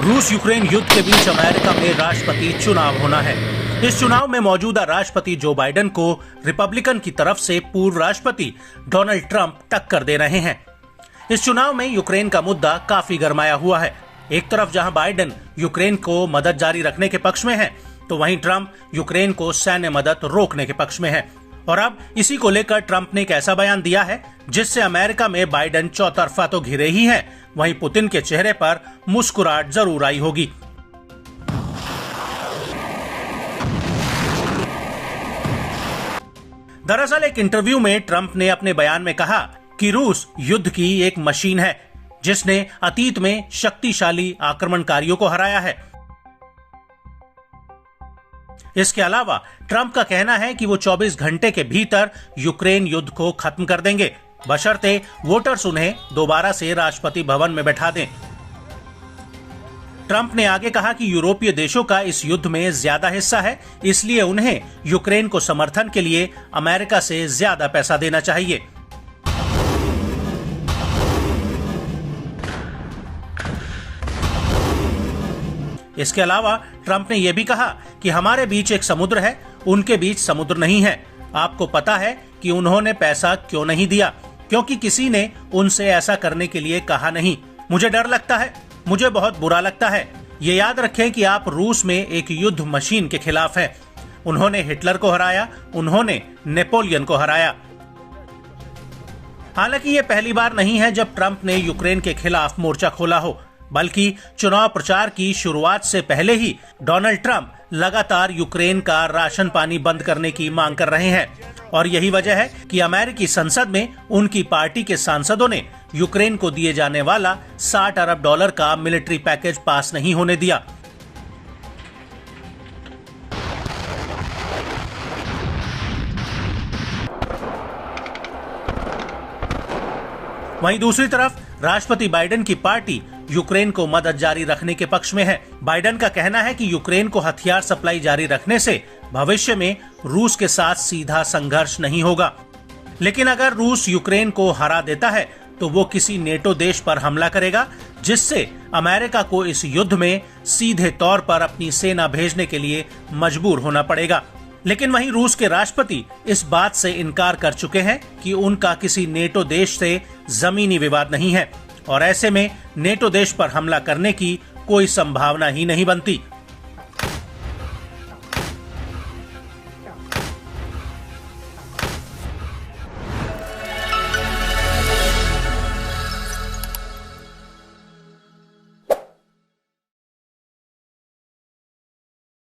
रूस यूक्रेन युद्ध के बीच अमेरिका में राष्ट्रपति चुनाव होना है। इस चुनाव में मौजूदा राष्ट्रपति जो बाइडेन को रिपब्लिकन की तरफ से पूर्व राष्ट्रपति डोनाल्ड ट्रंप टक्कर दे रहे हैं। इस चुनाव में यूक्रेन का मुद्दा काफी गरमाया हुआ है। एक तरफ जहां बाइडेन यूक्रेन को मदद जारी रखने के पक्ष में है, तो वहीं ट्रंप यूक्रेन को सैन्य मदद रोकने के पक्ष में है। और अब इसी को लेकर ट्रंप ने एक ऐसा बयान दिया है जिससे अमेरिका में बाइडेन चौतरफा तो घिरे ही हैं, वहीं पुतिन के चेहरे पर मुस्कुराहट जरूर आई होगी। दरअसल एक इंटरव्यू में ट्रंप ने अपने बयान में कहा कि रूस युद्ध की एक मशीन है जिसने अतीत में शक्तिशाली आक्रमणकारियों को हराया है। इसके अलावा ट्रंप का कहना है कि वो 24 घंटे के भीतर यूक्रेन युद्ध को खत्म कर देंगे, बशर्ते वोटर्स उन्हें दोबारा से राष्ट्रपति भवन में बैठा दें। ट्रंप ने आगे कहा कि यूरोपीय देशों का इस युद्ध में ज्यादा हिस्सा है, इसलिए उन्हें यूक्रेन को समर्थन के लिए अमेरिका से ज्यादा पैसा देना चाहिए। इसके अलावा ट्रंप ने यह भी कहा कि हमारे बीच एक समुद्र है, उनके बीच समुद्र नहीं है। आपको पता है कि उन्होंने पैसा क्यों नहीं दिया, क्योंकि किसी ने उनसे ऐसा करने के लिए कहा नहीं। मुझे डर लगता है, मुझे बहुत बुरा लगता है। ये याद रखें कि आप रूस में एक युद्ध मशीन के खिलाफ हैं। उन्होंने हिटलर को हराया, उन्होंने नेपोलियन को हराया। हालांकि ये पहली बार नहीं है जब ट्रंप ने यूक्रेन के खिलाफ मोर्चा खोला हो, बल्कि चुनाव प्रचार की शुरुआत से पहले ही डोनाल्ड ट्रंप लगातार यूक्रेन का राशन पानी बंद करने की मांग कर रहे हैं। और यही वजह है कि अमेरिकी संसद में उनकी पार्टी के सांसदों ने यूक्रेन को दिए जाने वाला $60 अरब का मिलिट्री पैकेज पास नहीं होने दिया। वहीं दूसरी तरफ राष्ट्रपति बाइडेन की पार्टी यूक्रेन को मदद जारी रखने के पक्ष में है। बाइडेन का कहना है कि यूक्रेन को हथियार सप्लाई जारी रखने से भविष्य में रूस के साथ सीधा संघर्ष नहीं होगा, लेकिन अगर रूस यूक्रेन को हरा देता है तो वो किसी नेटो देश पर हमला करेगा, जिससे अमेरिका को इस युद्ध में सीधे तौर पर अपनी सेना भेजने के लिए मजबूर होना पड़ेगा। लेकिन वहीं रूस के राष्ट्रपति इस बात से इनकार कर चुके हैं कि उनका किसी नेटो देश से जमीनी विवाद नहीं है और ऐसे में नेटो देश पर हमला करने की कोई संभावना ही नहीं बनती।